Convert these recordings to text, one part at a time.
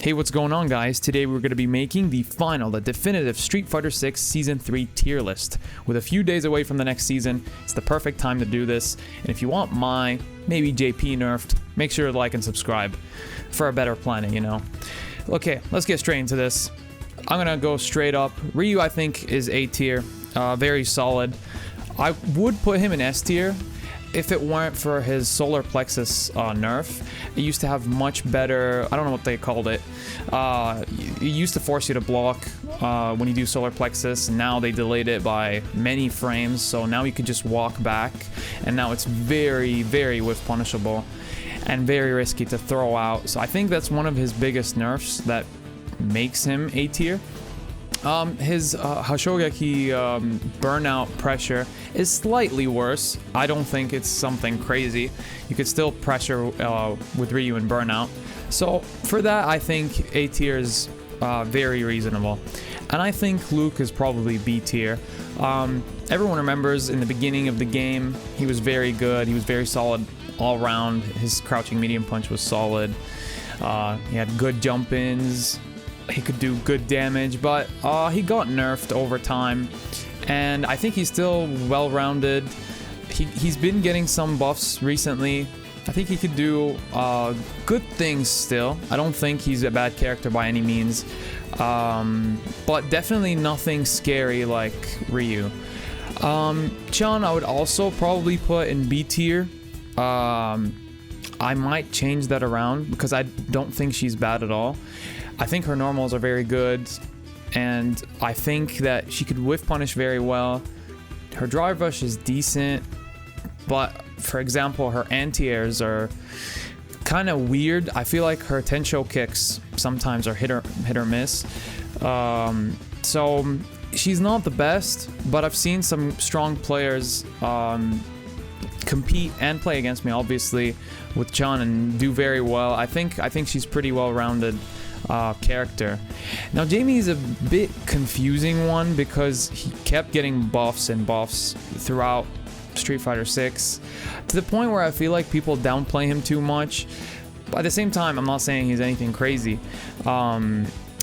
Hey, what's going on, guys? Today we're going to be making the definitive Street Fighter 6 Season 3 tier list. With a few days away from the next season, it's the perfect time to do this. And if you want my, maybe JP nerfed, make sure to like and subscribe for a better planning, you know. Okay, let's get straight into this. I'm going to go straight up. Ryu, I think, is A tier. Very solid. I would put him in S tier if it weren't for his solar plexus nerf. It used to have much better, I don't know what they called it. It used to force you to block when you do solar plexus, and now they delayed it by many frames, so now you can just walk back, and now it's very, very whiff punishable and very risky to throw out. So I think that's one of his biggest nerfs that makes him A tier. His Hashogeki burnout pressure is slightly worse. I don't think it's something crazy. You could still pressure with Ryu and burnout. So for that, I think A tier is very reasonable. And I think Luke is probably B tier. Everyone remembers in the beginning of the game, he was very good. He was very solid all around. His crouching medium punch was solid. He had good jump-ins. He could do good damage, but he got nerfed over time, and I think he's still well-rounded. He's been getting some buffs recently. I think he could do good things still. I don't think he's a bad character by any means, but definitely nothing scary like Ryu. Chun, I would also probably put in B tier. I might change that around because I don't think she's bad at all. I think her normals are very good, and I think that she could whiff punish very well. Her drive rush is decent, but for example, her anti-airs are kind of weird. I feel like her Tensho kicks sometimes are hit or miss. So she's not the best, but I've seen some strong players compete and play against me, obviously, with Chun and do very well. I think she's pretty well-rounded character. Now Jamie is a bit confusing one because he kept getting buffs and buffs throughout Street Fighter 6 to the point where I feel like people downplay him too much. But at the same time, I'm not saying he's anything crazy.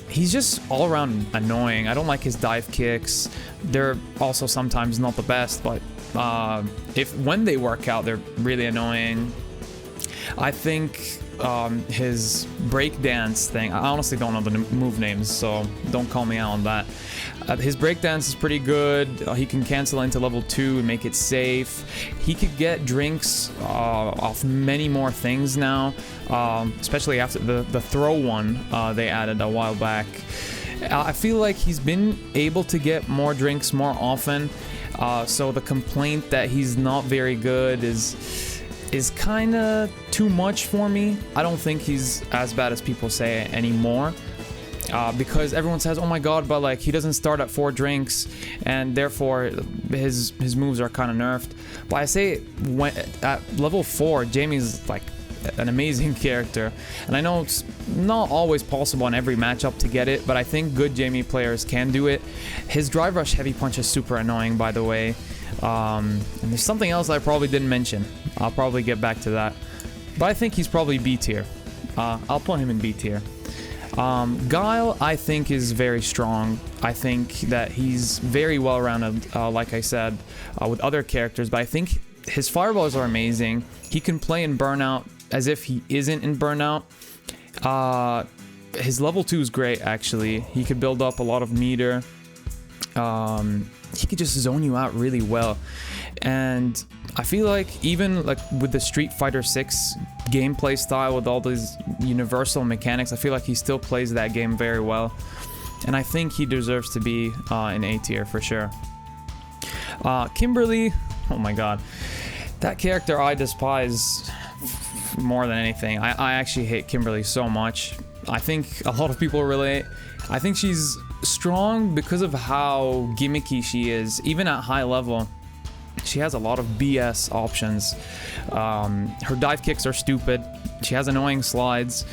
He's just all around annoying. I don't like his dive kicks. They're also sometimes not the best, but when they work out, they're really annoying. I think his breakdance thing, I honestly don't know the move names, so don't call me out on that. His breakdance is pretty good. He can cancel into level 2 and make it safe. He could get drinks off many more things now, especially after the throw one they added a while back. I feel like he's been able to get more drinks more often, so the complaint that he's not very good is kind of too much for me. I don't think he's as bad as people say anymore, because everyone says, oh my god, but like he doesn't start at 4 drinks and therefore his moves are kind of nerfed. But I say at level 4, Jamie's like an amazing character, and I know it's not always possible in every matchup to get it, but I think good Jamie players can do it. His drive rush heavy punch is super annoying, by the way. And there's something else I probably didn't mention. I'll probably get back to that, but I think he's probably B tier. I'll put him in B tier. Guile, I think, is very strong. I think that he's very well-rounded, like I said, with other characters, but I think his fireballs are amazing. He can play in burnout as if he isn't in burnout. His level 2 is great, actually. He could build up a lot of meter. He could just zone you out really well, and I feel like even like with the Street Fighter 6 gameplay style with all these universal mechanics, I feel like he still plays that game very well, and I think he deserves to be in A tier for sure. Kimberly, oh my god, that character I despise more than anything. I actually hate Kimberly so much. I think a lot of people relate. I think she's strong because of how gimmicky she is. Even at high level, she has a lot of BS options. Her dive kicks are stupid. She has annoying slides.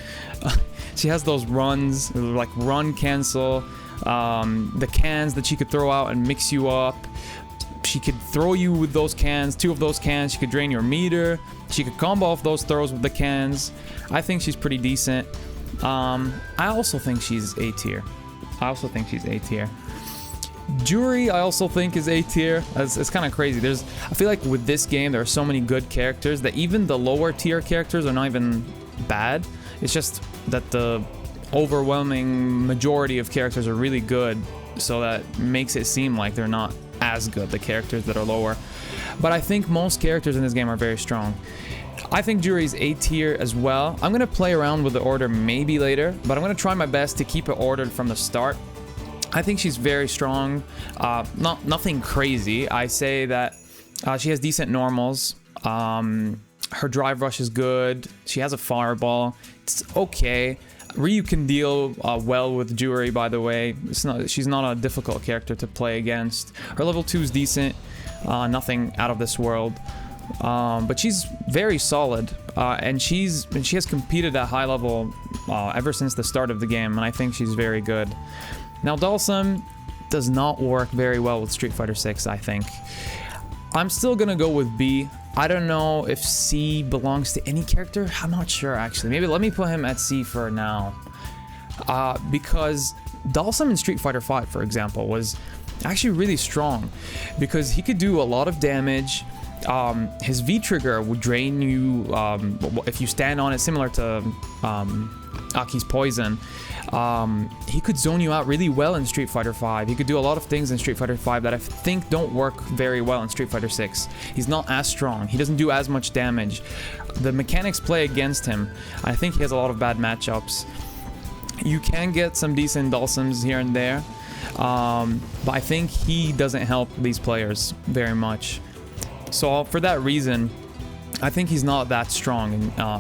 She has those runs, like run cancel. The cans that she could throw out and mix you up. She could throw you with those cans, 2 of those cans. She could drain your meter. She could combo off those throws with the cans. I think she's pretty decent. I also think she's A tier. Juri, I also think is A tier. It's kind of crazy. I feel like with this game, there are so many good characters that even the lower tier characters are not even bad. It's just that the overwhelming majority of characters are really good, so that makes it seem like they're not as good, the characters that are lower. But I think most characters in this game are very strong. I think Juri's A tier as well. I'm going to play around with the order maybe later, but I'm going to try my best to keep it ordered from the start. I think she's very strong. Nothing crazy. I say that she has decent normals. Her drive rush is good. She has a fireball. It's okay. Ryu can deal well with Juri, by the way. She's not a difficult character to play against. Her level 2 is decent. Nothing out of this world. But she's very solid. And she has competed at high level ever since the start of the game. And I think she's very good. Now, Dhalsim does not work very well with Street Fighter 6, I think. I'm still gonna go with B. I don't know if C belongs to any character. I'm not sure, actually. Maybe let me put him at C for now. Because Dhalsim in Street Fighter 5, for example, was actually really strong. Because he could do a lot of damage. His V-trigger would drain you if you stand on it, similar to Aki's poison. He could zone you out really well in Street Fighter 5. He could do a lot of things in Street Fighter 5 that I think don't work very well in Street Fighter 6. He's not as strong. He doesn't do as much damage. The mechanics play against him. I think he has a lot of bad matchups. You can get some decent Dhalsims here and there, but I think he doesn't help these players very much. So for that reason, I think he's not that strong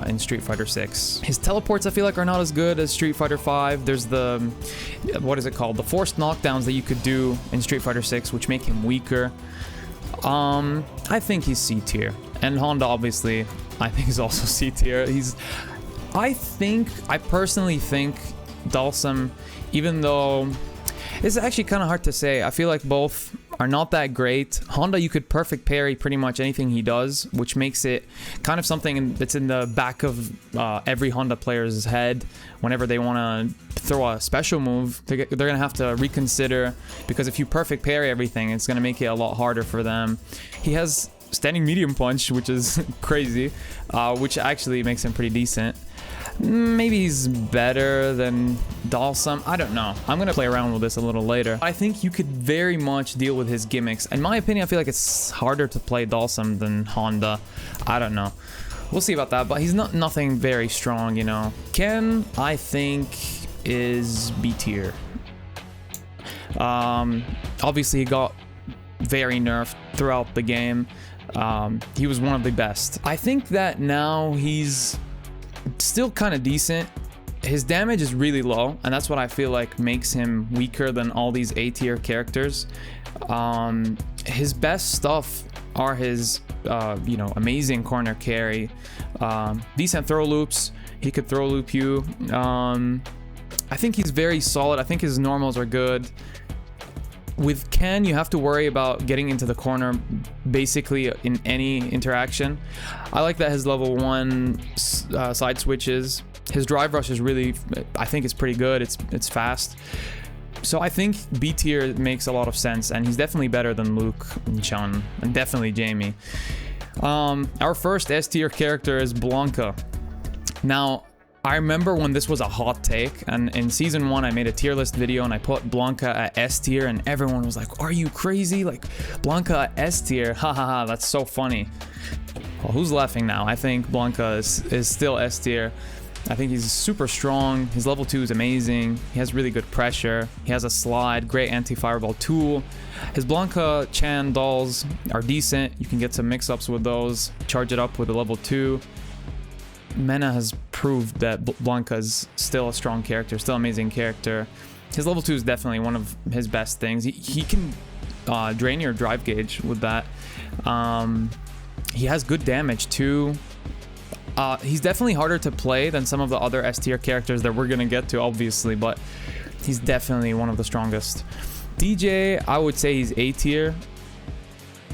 in Street Fighter 6. His teleports, I feel like, are not as good as Street Fighter 5. There's the, what is it called? The forced knockdowns that you could do in Street Fighter 6, which make him weaker. I think he's C tier. And Honda, obviously, I think is also C tier. I personally think Dhalsim, even though it's actually kind of hard to say. I feel like both are not that great. Honda, you could perfect parry pretty much anything he does, which makes it kind of something that's in the back of every Honda player's head. Whenever they want to throw a special move, they're going to have to reconsider, because if you perfect parry everything, it's going to make it a lot harder for them. He has standing medium punch, which is crazy, which actually makes him pretty decent. Maybe he's better than Dhalsim. I don't know. I'm going to play around with this a little later. I think you could very much deal with his gimmicks. In my opinion, I feel like it's harder to play Dhalsim than Honda. I don't know. We'll see about that, but he's nothing very strong, you know. Ken, I think, is B tier. Obviously, he got very nerfed throughout the game. He was one of the best. I think that now he's still kind of decent. His damage is really low, and that's what I feel like makes him weaker than all these A tier characters. His best stuff are his you know, amazing corner carry, decent throw loops. He could throw loop you. I think he's very solid. I think his normals are good. With Ken, you have to worry about getting into the corner basically in any interaction. I like that his level 1 side switches. His drive rush is really, I think it's pretty good. It's fast. So I think B tier makes a lot of sense, and he's definitely better than Luke and Chun, and definitely Jamie. Our first S tier character is Blanka. Now, I remember when this was a hot take, and in season 1 I made a tier list video and I put Blanka at S tier, and everyone was like, are you crazy? Like, Blanka at S tier? Ha ha ha, that's so funny. Well, who's laughing now? I think Blanka is still S tier. I think he's super strong. His level 2 is amazing. He has really good pressure. He has a slide, great anti-fireball tool. His Blanka, Chan, dolls are decent. You can get some mix-ups with those. Charge it up with a level 2. Mena has proved that Blanka is still a strong character, still an amazing character. His level 2 is definitely one of his best things. He can drain your drive gauge with that. He has good damage too. He's definitely harder to play than some of the other S tier characters that we're gonna get to, obviously, but he's definitely one of the strongest. Dee Jay, I would say he's A tier.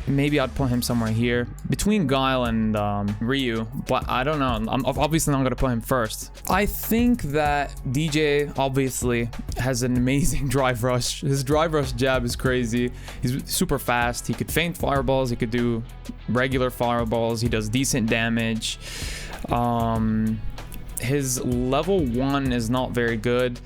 maybe I'd put him somewhere here between Guile and Ryu, but I don't know. I'm obviously not gonna put him first. I think that Dee Jay obviously has an amazing drive rush. His drive rush jab is crazy. He's super fast. He could feint fireballs. He could do regular fireballs. He does decent damage. His level 1 is not very good.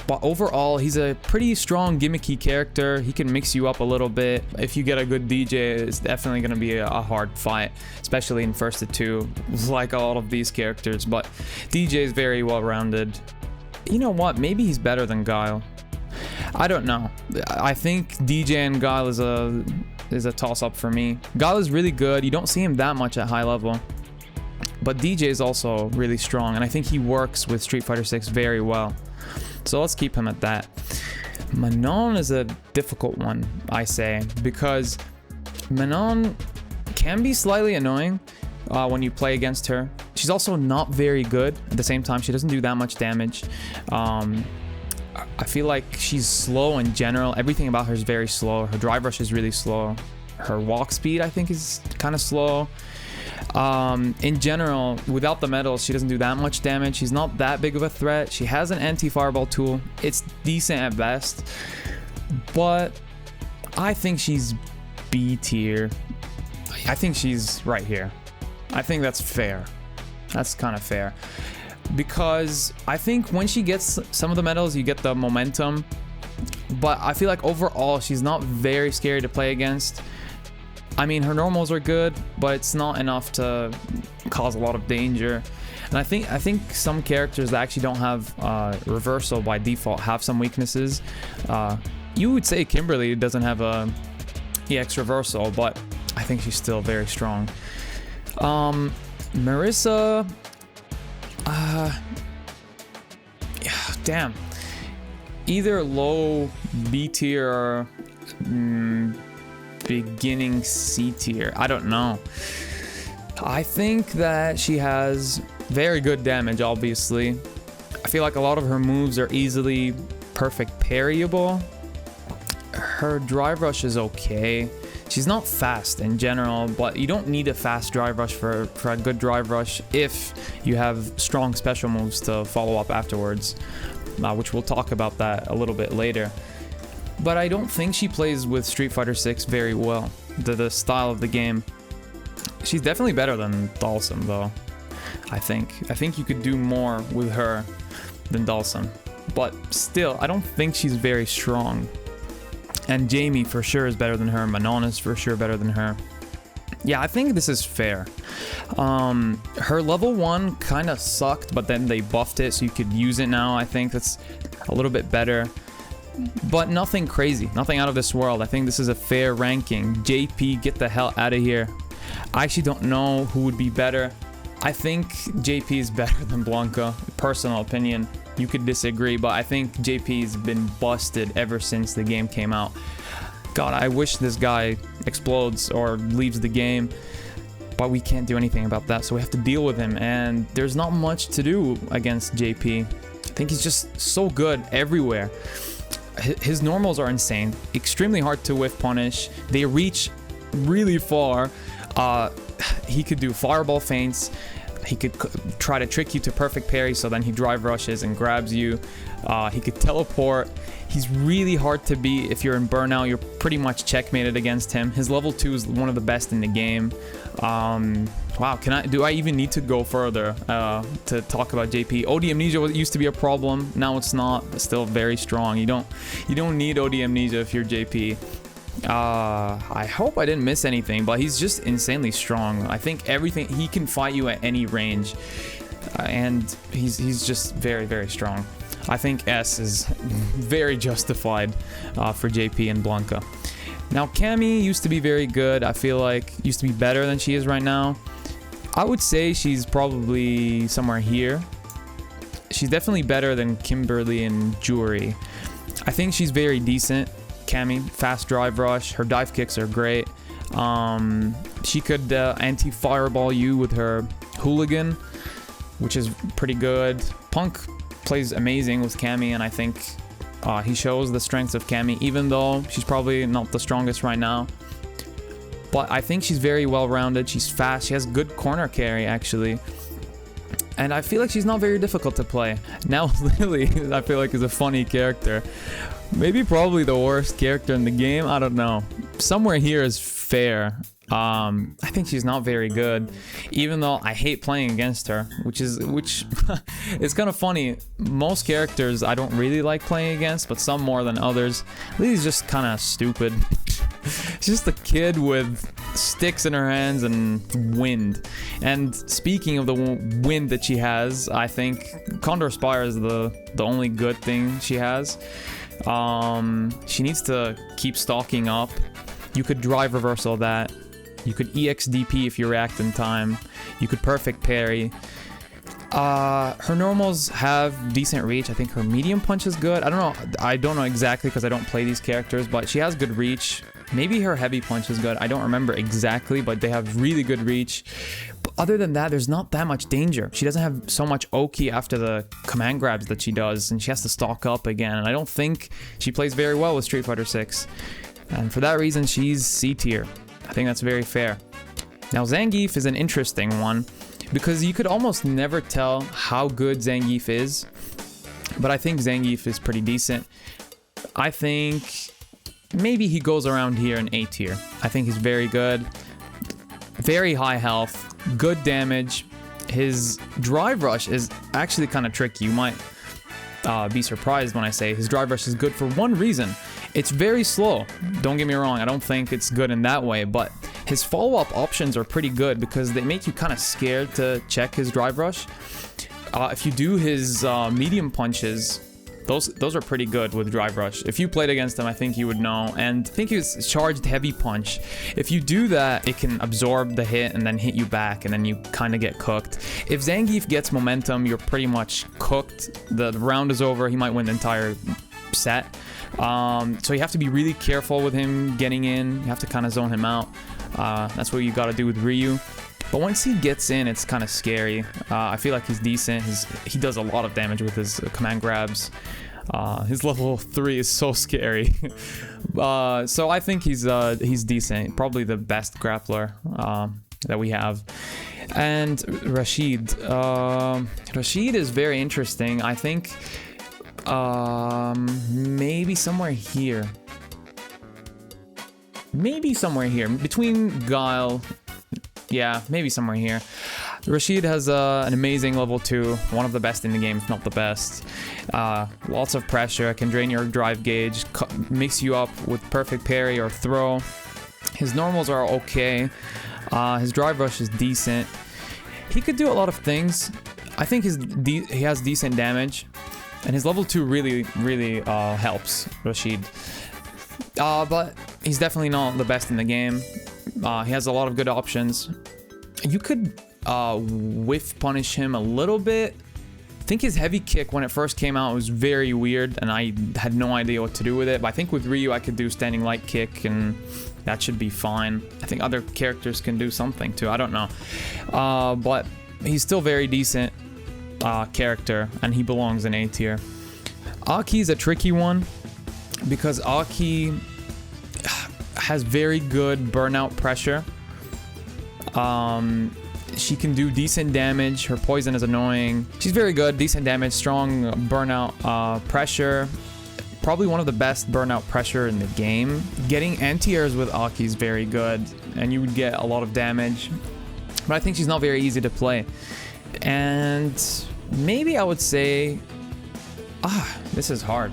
But overall, he's a pretty strong gimmicky character. He can mix you up a little bit. If you get a good Dee Jay, it's definitely going to be a hard fight, especially in first to 2, like a lot of these characters. But Dee Jay is very well-rounded. You know what? Maybe he's better than Guile. I don't know. I think Dee Jay and Guile is a toss-up for me. Guile is really good. You don't see him that much at high level. But Dee Jay is also really strong, and I think he works with Street Fighter 6 very well. So let's keep him at that. Manon is a difficult one, I say, because Manon can be slightly annoying when you play against her. She's also not very good at the same time. She doesn't do that much damage. I feel like she's slow in general. Everything about her is very slow. Her drive rush is really slow. Her walk speed, I think, is kind of slow. In general, without the medals, she doesn't do that much damage. She's not that big of a threat. She has an anti-fireball tool. It's decent at best, but I think she's B tier. I think she's right here. I think that's fair. That's kind of fair, because I think when she gets some of the medals, you get the momentum, but I feel like overall she's not very scary to play against. I mean, her normals are good, but it's not enough to cause a lot of danger. And I think some characters that actually don't have reversal by default have some weaknesses. You would say Kimberly doesn't have a EX reversal, but I think she's still very strong. Marisa, yeah, damn. Either low B tier or beginning C tier. I don't know. I think that she has very good damage, obviously. I feel like a lot of her moves are easily perfect parryable. Her drive rush is okay. She's not fast in general, but you don't need a fast drive rush for a good drive rush if you have strong special moves to follow up afterwards, which we'll talk about that a little bit later. But I don't think she plays with Street Fighter 6 very well, the style of the game. She's definitely better than Dhalsim, though. I think you could do more with her than Dhalsim, but still, I don't think she's very strong. And Jamie for sure is better than her. Manon is for sure better than her. Yeah, I think this is fair. Her level 1 kind of sucked, but then they buffed it so you could use it now. I think that's a little bit better, but nothing crazy, nothing out of this world. I think this is a fair ranking. JP, get the hell out of here. I actually don't know who would be better. I think JP is better than Blanka. Personal opinion. You could disagree, but I think JP's been busted ever since the game came out. God, I wish this guy explodes or leaves the game, but we can't do anything about that, so we have to deal with him, and there's not much to do against JP. I think he's just so good everywhere. His normals are insane, extremely hard to whiff punish. They reach really far. He could do fireball feints. He could try to trick you to perfect parry, so then he drive rushes and grabs you. He could teleport. He's really hard to beat. If you're in burnout, you're pretty much checkmated against him. His level 2 is one of the best in the game. Wow, do I even need to go further to talk about JP? OD amnesia used to be a problem. Now it's not. It's still very strong. You don't need OD amnesia if you're JP. I hope I didn't miss anything, but he's just insanely strong. I think he can fight you at any range, and he's just very, very strong. I think S is very justified for JP and Blanka. Now, Cammy used to be very good. I feel like used to be better than she is right now. I would say she's probably somewhere here. She's definitely better than Kimberly and Juri. I think she's very decent. Cammy, fast drive rush. Her dive kicks are great. She could anti-fireball you with her hooligan, which is pretty good. Punk plays amazing with Cammy, and I think He shows the strengths of Cammy, even though she's probably not the strongest right now. But I think she's very well-rounded. She's fast. She has good corner carry, actually. And I feel like she's not very difficult to play. Now, Lily, I feel like, is a funny character. Maybe probably the worst character in the game. I don't know. Somewhere here is fair. I think she's not very good, even though I hate playing against her, which it's kind of funny. Most characters I don't really like playing against, but some more than others. Lily's just kind of stupid. She's just a kid with sticks in her hands and wind. And speaking of the wind that she has, I think Condor Spire is the only good thing she has. She needs to keep stalking up. You could drive reversal that. You could EXDP if you react in time. You could perfect parry. Her normals have decent reach. I think her medium punch is good. I don't know exactly because I don't play these characters, but she has good reach. Maybe her heavy punch is good. I don't remember exactly, but they have really good reach. But other than that, there's not that much danger. She doesn't have so much Oki after the command grabs that she does, and she has to stalk up again. And I don't think she plays very well with Street Fighter 6. And for that reason, she's C tier. I think that's very fair. Now, Zangief is an interesting one because you could almost never tell how good Zangief is, but I think Zangief is pretty decent. I think maybe he goes around here in A tier. I think he's very good. Very high health, good damage. His drive rush is actually kind of tricky. You might be surprised when I say his drive rush is good for one reason. It's very slow. Don't get me wrong, I don't think it's good in that way, but his follow-up options are pretty good because they make you kind of scared to check his drive rush. If you do his medium punches, those are pretty good with drive rush. If you played against him, I think you would know. And I think his charged heavy punch, if you do that, it can absorb the hit and then hit you back, and then you kind of get cooked. If Zangief gets momentum, you're pretty much cooked. The round is over. He might win the entire set. So you have to be really careful with him getting in. You have to kind of zone him out. That's what you got to do with Ryu. But once he gets in, it's kind of scary. I feel like he's decent. He does a lot of damage with his command grabs. His level 3 is so scary. So I think he's decent. Probably the best grappler that we have. And Rashid. Rashid is very interesting. I think maybe somewhere here. Maybe somewhere here. Between Guile. Yeah, maybe somewhere here. Rashid has an amazing level 2, one of the best in the game, if not the best. Lots of pressure, can drain your drive gauge, mix you up with perfect parry or throw. His normals are okay. His drive rush is decent. He could do a lot of things. I think he has decent damage, and his level 2 really helps Rashid. But he's definitely not the best in the game. He has a lot of good options. You could whiff punish him a little bit. I think his heavy kick when it first came out was very weird, and I had no idea what to do with it. But I think with Ryu I could do standing light kick, and that should be fine. I think other characters can do something too. I don't know. But he's still very decent character, and he belongs in A tier. Aki's a tricky one because Aki has very good burnout pressure. She can do decent damage. Her poison is annoying. She's very good, decent damage, strong burnout pressure. Probably one of the best burnout pressure in the game. Getting anti-airs with Aki is very good, and you would get a lot of damage. But I think she's not very easy to play. And maybe I would say, this is hard.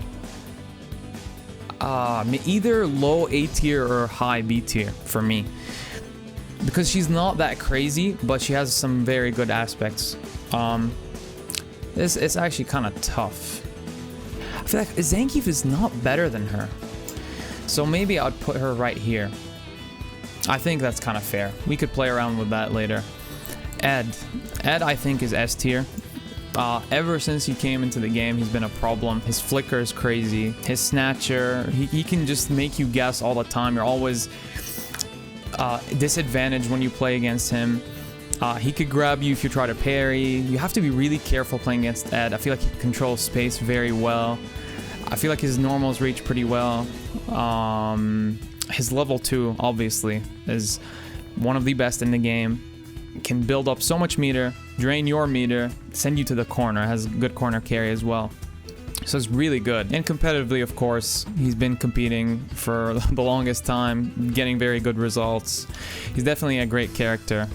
Either low A tier or high B tier for me, because she's not that crazy, but she has some very good aspects. It's actually kind of tough. I feel like Zangief is not better than her, so maybe I'd put her right here. I think that's kind of fair. We could play around with that later. Ed I think is S tier. Ever since he came into the game, he's been a problem. His flicker is crazy. His snatcher, he can just make you guess all the time. You're always disadvantaged when you play against him. He could grab you if you try to parry. You have to be really careful playing against Ed. I feel like he controls space very well. I feel like his normals reach pretty well. His level 2, obviously, is one of the best in the game. Can build up so much meter, drain your meter, send you to the corner. Has good corner carry as well. So it's really good. And competitively, of course, he's been competing for the longest time, getting very good results. He's definitely a great character.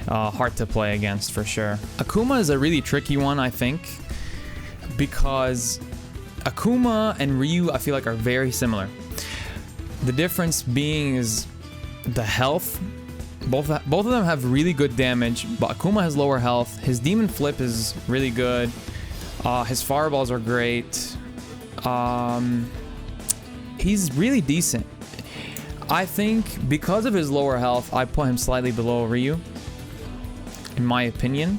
Hard to play against for sure. Akuma is a really tricky one, I think, because Akuma and Ryu, I feel like, are very similar. The difference being is the health. Both of them have really good damage, but Akuma has lower health. His demon flip is really good. His fireballs are great. He's really decent. I think because of his lower health, I put him slightly below Ryu, in my opinion.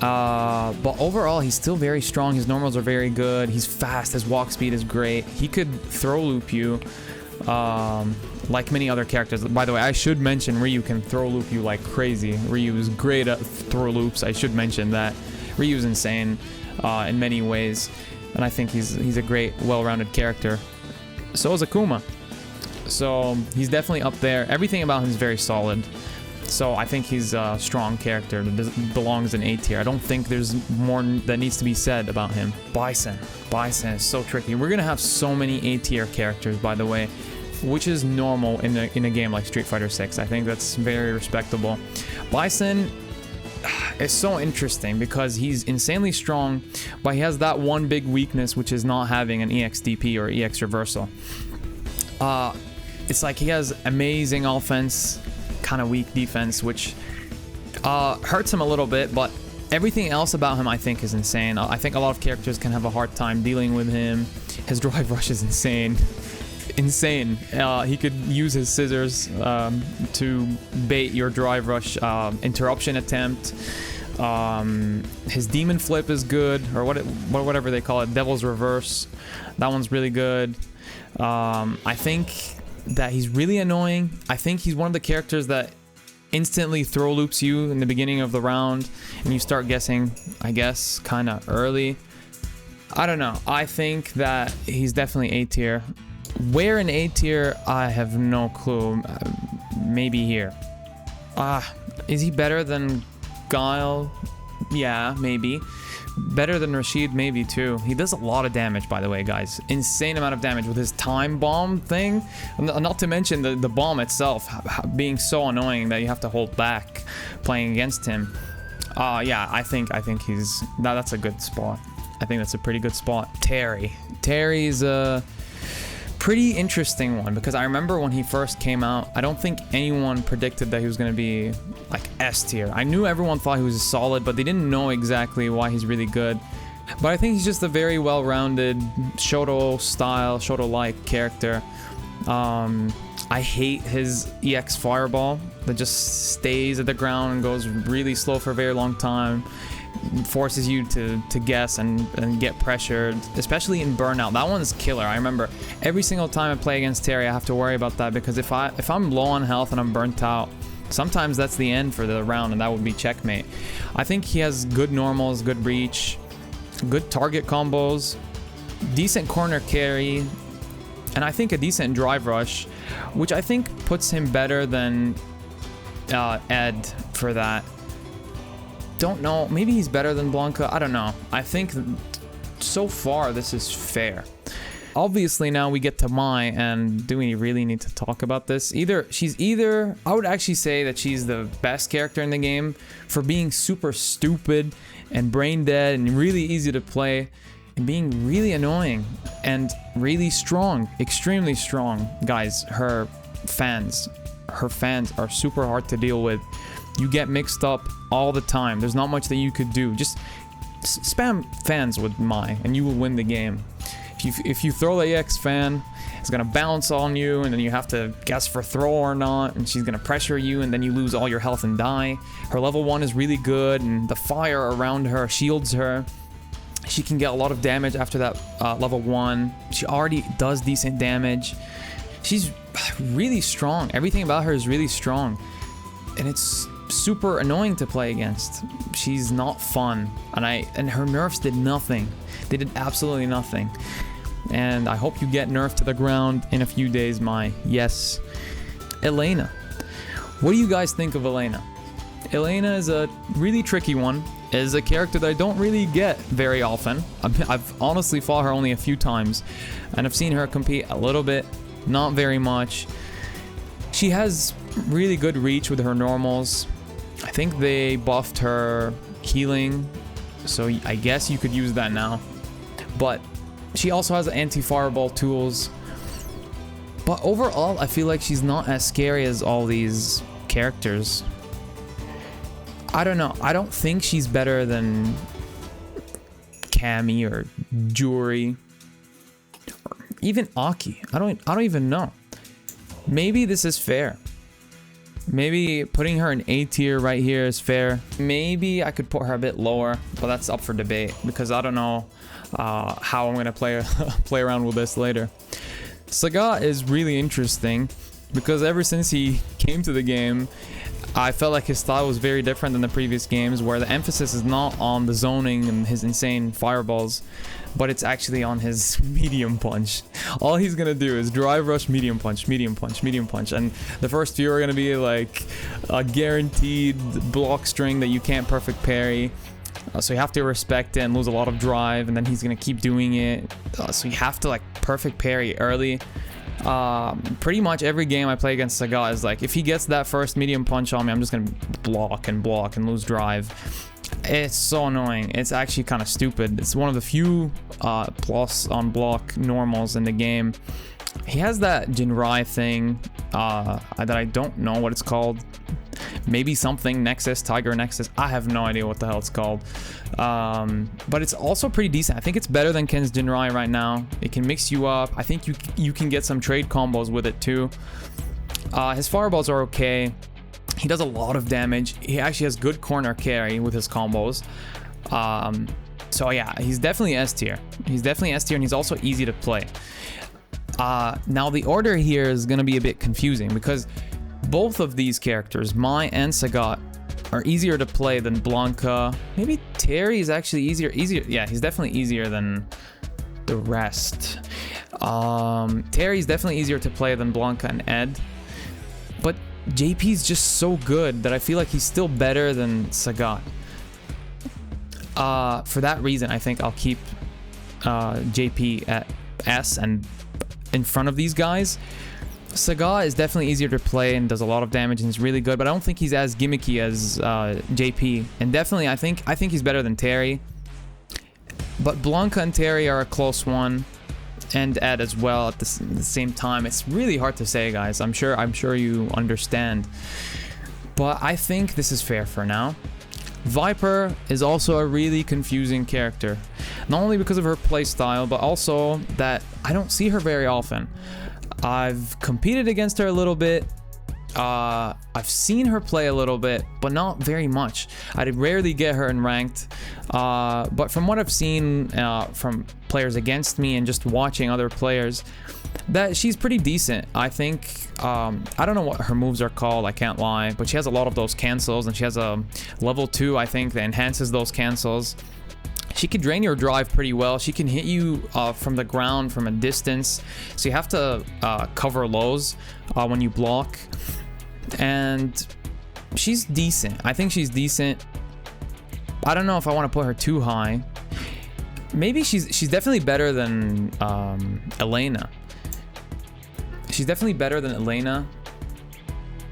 But overall, he's still very strong. His normals are very good. He's fast. His walk speed is great. He could throw loop you, like many other characters. By the way, I should mention Ryu can throw loop you like crazy. Ryu is great at throw loops. I should mention that. Ryu is insane in many ways, and I think he's a great, well-rounded character. So is Akuma. So he's definitely up there. Everything about him is very solid. So I think he's a strong character that belongs in A tier. I don't think there's more that needs to be said about him. Bison. Bison is so tricky. We're gonna have so many A tier characters, by the way, which is normal in a game like Street Fighter 6. I think that's very respectable. Bison is so interesting because he's insanely strong, but he has that one big weakness, which is not having an EXDP or EX reversal. It's like he has amazing offense, kind of weak defense, which hurts him a little bit, but everything else about him I think is insane. I think a lot of characters can have a hard time dealing with him. His drive rush is insane. Insane. He could use his scissors to bait your drive rush interruption attempt. His demon flip is good, or whatever they call it, devil's reverse. That one's really good. I think that he's really annoying. I think he's one of the characters that instantly throw loops you in the beginning of the round, and you start guessing, I guess, kind of early. I don't know. I think that he's definitely A tier. Where in A tier, I have no clue. Maybe here. Is he better than Guile? Yeah, maybe. Better than Rashid, maybe too. He does a lot of damage, by the way, guys. Insane amount of damage with his time bomb thing. Not to mention the bomb itself being so annoying that you have to hold back playing against him. Yeah, I think he's that's a good spot. I think that's a pretty good spot. Terry's a pretty interesting one, because I remember when he first came out, I don't think anyone predicted that he was going to be like S tier. I knew everyone thought he was solid, but they didn't know exactly why he's really good. But I think he's just a very well-rounded Shoto style, Shoto-like character. I hate his EX fireball that just stays at the ground and goes really slow for a very long time. Forces you to guess and get pressured, especially in burnout. That one's killer. I remember every single time I play against Terry, I have to worry about that, because if I'm low on health and I'm burnt out, sometimes that's the end for the round, and that would be checkmate. I think he has good normals, good reach, good target combos, decent corner carry, and I think a decent drive rush, which I think puts him better than Ed for that. Don't know, maybe he's better than Blanka, I don't know. I think so far this is fair. Obviously now we get to Mai, and do we really need to talk about this? She's either, I would actually say that she's the best character in the game for being super stupid and brain dead and really easy to play, and being really annoying and really strong, extremely strong. Guys, her fans are super hard to deal with. You get mixed up all the time. There's not much that you could do. Just spam fans with Mai and you will win the game. If you throw the EX fan, it's gonna bounce on you, and then you have to guess for throw or not, and she's gonna pressure you, and then you lose all your health and die. Her level 1 is really good, and the fire around her shields her. She can get a lot of damage after that level 1. She already does decent damage. She's really strong. Everything about her is really strong, and it's super annoying to play against. She's not fun, and her nerfs did nothing. They did absolutely nothing. and I hope you get nerfed to the ground in a few days, my yes. Elena. What do you guys think of Elena? Elena is a really tricky one. Is a character that I don't really get very often. I've honestly fought her only a few times, and I've seen her compete a little bit, not very much. She has really good reach with her normals. I think they buffed her healing, so I guess you could use that now. But she also has anti-fireball tools. But overall, I feel like she's not as scary as all these characters. I don't know. I don't think she's better than Cammy or Juri, or even Aki. I don't even know. Maybe this is fair. Maybe putting her in A tier right here is fair. Maybe I could put her a bit lower, but that's up for debate because I don't know how I'm gonna play around with this later. Sagat is really interesting because ever since he came to the game, I felt like his style was very different than the previous games, where the emphasis is not on the zoning and his insane fireballs, but it's actually on his medium punch. All he's gonna do is drive rush, medium punch, medium punch, medium punch, and the first few are gonna be like a guaranteed block string that you can't perfect parry. So you have to respect it and lose a lot of drive, and then he's gonna keep doing it. So you have to like perfect parry early. Pretty much every game I play against Sagat is like, if he gets that first medium punch on me, I'm just gonna block and loose drive. It's so annoying. It's actually kind of stupid. It's one of the few plus on block normals in the game. He has that Juri thing that I don't know what it's called. Maybe something Nexus, Tiger Nexus. I have no idea what the hell it's called. But it's also pretty decent. I think it's better than Ken's Juri right now. It can mix you up. I think you can get some trade combos with it too. His fireballs are okay. He does a lot of damage. He actually has good corner carry with his combos. So yeah, he's definitely S tier. He's definitely S tier, and he's also easy to play. Now the order here is gonna be a bit confusing because both of these characters, Mai and Sagat, are easier to play than Blanka. Maybe Terry is actually easier. Yeah, he's definitely easier than the rest. Terry's definitely easier to play than Blanka and Ed. But JP's just so good that I feel like he's still better than Sagat. For that reason, I think I'll keep JP at S and in front of these guys. Sagat is definitely easier to play and does a lot of damage and is really good, but I don't think he's as gimmicky as JP. And definitely, I think he's better than Terry. But Blanka and Terry are a close one, and Ed as well at the same time. It's really hard to say, guys. I'm sure you understand. But I think this is fair for now. Viper is also a really confusing character, not only because of her playstyle, but also that I don't see her very often. I've competed against her a little bit. I've seen her play a little bit, but not very much. I rarely get her in ranked. But from what I've seen from players against me and just watching other players, that she's pretty decent. I think, I don't know what her moves are called, I can't lie, but she has a lot of those cancels, and she has a level 2, I think, that enhances those cancels. She can drain your drive pretty well. She can hit you from the ground from a distance, so you have to cover lows when you block. And she's decent. I think she's decent. I don't know if I want to put her too high. Maybe she's definitely better than Elena. She's definitely better than Elena.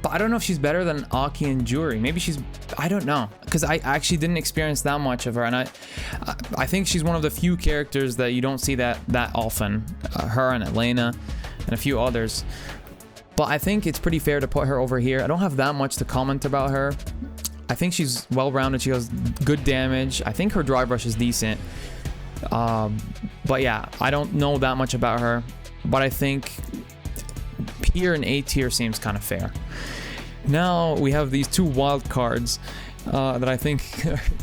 But I don't know if she's better than Aki and Juri. Maybe she's... I don't know. Because I actually didn't experience that much of her. And I think she's one of the few characters that you don't see that often. Her and Elena and a few others. But I think it's pretty fair to put her over here. I don't have that much to comment about her. I think she's well-rounded. She has good damage. I think her drive rush is decent. But yeah, I don't know that much about her. But I think here in A tier seems kind of fair. Now we have these two wild cards that I think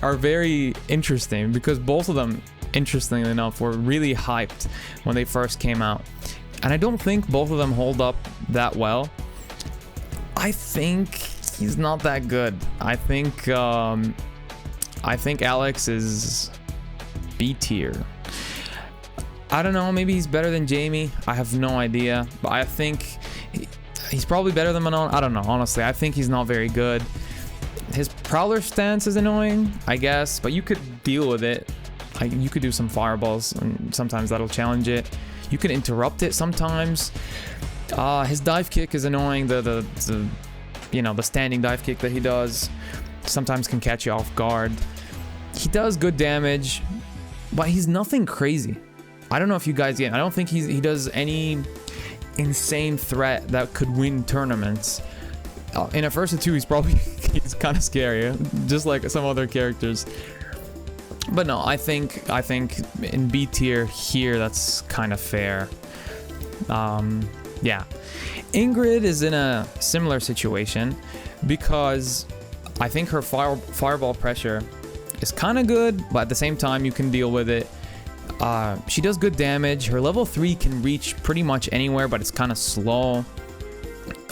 are very interesting, because both of them, interestingly enough, were really hyped when they first came out. And I don't think both of them hold up that well. I think he's not that good. I think Alex is B tier. I don't know, maybe he's better than Jamie. I have no idea, but I think he's probably better than Manon. I don't know, honestly. I think he's not very good. His Prowler stance is annoying, I guess, but you could deal with it. You could do some fireballs, and sometimes that'll challenge it. You can interrupt it sometimes. His dive kick is annoying. The standing dive kick that he does sometimes can catch you off guard. He does good damage, but he's nothing crazy. I don't know if you guys get it. I don't think he does any insane threat that could win tournaments. In a versus 2, he's kind of scary, just like some other characters. But no, I think in B tier here, that's kind of fair. Yeah. Ingrid is in a similar situation because I think her fireball pressure is kind of good, but at the same time, you can deal with it. She does good damage. Her level 3 can reach pretty much anywhere, but it's kind of slow.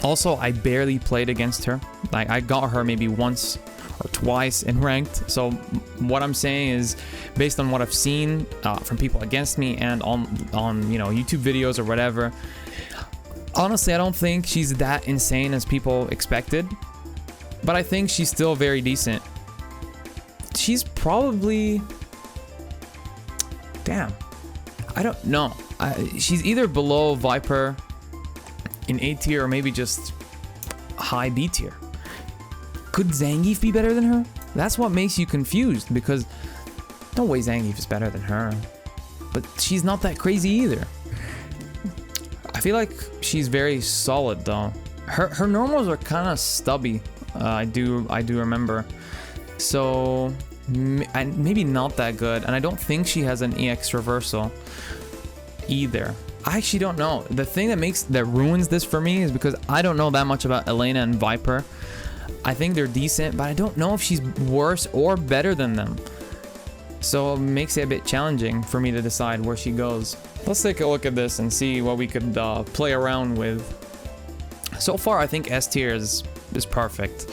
Also, I barely played against her. Like, I got her maybe once or twice in ranked. So what I'm saying is, based on what I've seen from people against me and on YouTube videos or whatever, honestly, I don't think she's that insane as people expected. But I think she's still very decent. She's probably... Damn. I don't know. She's either below Viper in A tier or maybe just high B tier. Could Zangief be better than her? That's what makes you confused, because no way Zangief is better than her. But she's not that crazy either. I feel like she's very solid though. Her normals are kind of stubby. I do remember. So maybe not that good. And I don't think she has an EX reversal either. I actually don't know. The thing that ruins this for me is because I don't know that much about Elena and Viper. I think they're decent, but I don't know if she's worse or better than them. So it makes it a bit challenging for me to decide where she goes. Let's take a look at this and see what we could play around with. So far, I think S tier is perfect.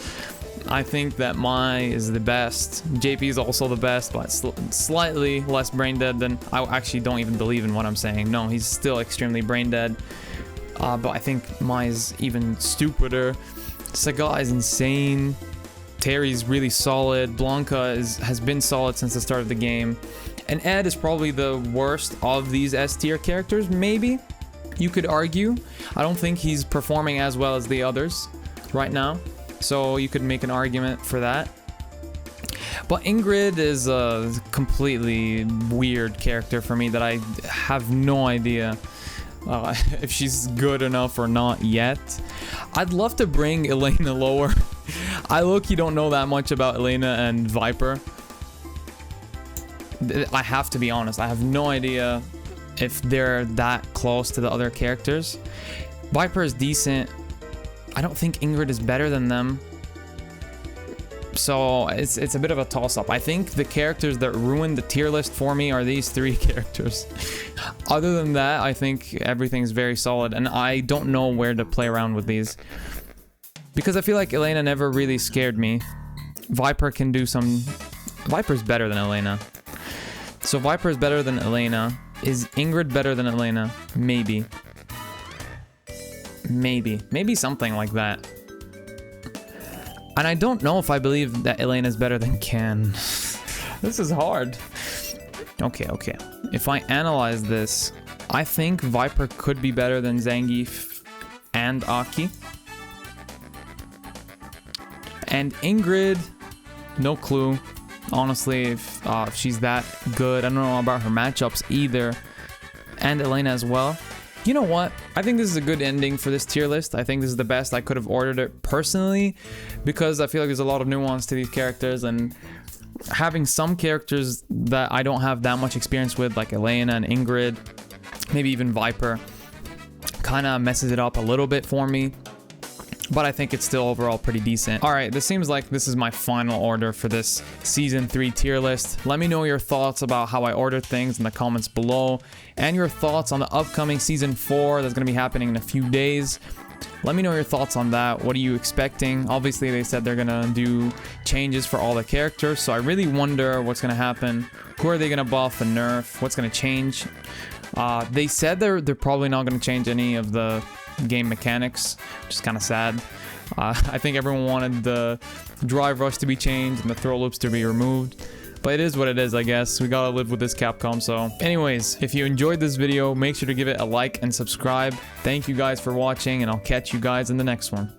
I think that Mai is the best. JP is also the best, but slightly less brain dead than... I actually don't even believe in what I'm saying. No, he's still extremely brain dead. But I think Mai is even stupider. Sagat is insane. Terry's really solid. Blanka has been solid since the start of the game. And Ed is probably the worst of these S tier characters, maybe. You could argue. I don't think he's performing as well as the others right now. So you could make an argument for that. But Ingrid is a completely weird character for me that I have no idea if she's good enough or not yet. I'd love to bring Elena lower. I low-key don't know that much about Elena and Viper. I have to be honest. I have no idea if they're that close to the other characters. Viper is decent. I don't think Ingrid is better than them. So it's a bit of a toss-up. I think the characters that ruined the tier list for me are these 3 characters. Other than that, I think everything's very solid, and I don't know where to play around with these. Because I feel like Elena never really scared me. Viper can do some... Viper's better than Elena. So Viper is better than Elena. Is Ingrid better than Elena? Maybe. Maybe something like that. And I don't know if I believe that Elena is better than Ken. This is hard. Okay. If I analyze this, I think Viper could be better than Zangief and Aki. And Ingrid, no clue. Honestly, if she's that good. I don't know about her matchups either. And Elena as well. You know what? I think this is a good ending for this tier list. I think this is the best I could have ordered it personally, because I feel like there's a lot of nuance to these characters, and having some characters that I don't have that much experience with, like Elena and Ingrid, maybe even Viper, kind of messes it up a little bit for me. But I think it's still overall pretty decent. All right, this seems like this is my final order for this Season 3 tier list. Let me know your thoughts about how I ordered things in the comments below, and your thoughts on the upcoming Season 4 that's going to be happening in a few days. Let me know your thoughts on that. What are you expecting? Obviously, they said they're gonna do changes for all the characters, so I really wonder what's gonna happen. Who are they gonna buff and nerf? What's gonna change? They said they're probably not gonna change any of the game mechanics, which is kind of sad. I think everyone wanted the drive rush to be changed and the throw loops to be removed. But it is what it is, I guess. We gotta live with this, Capcom. So anyways, if you enjoyed this video, make sure to give it a like and subscribe. Thank you guys for watching, and I'll catch you guys in the next one.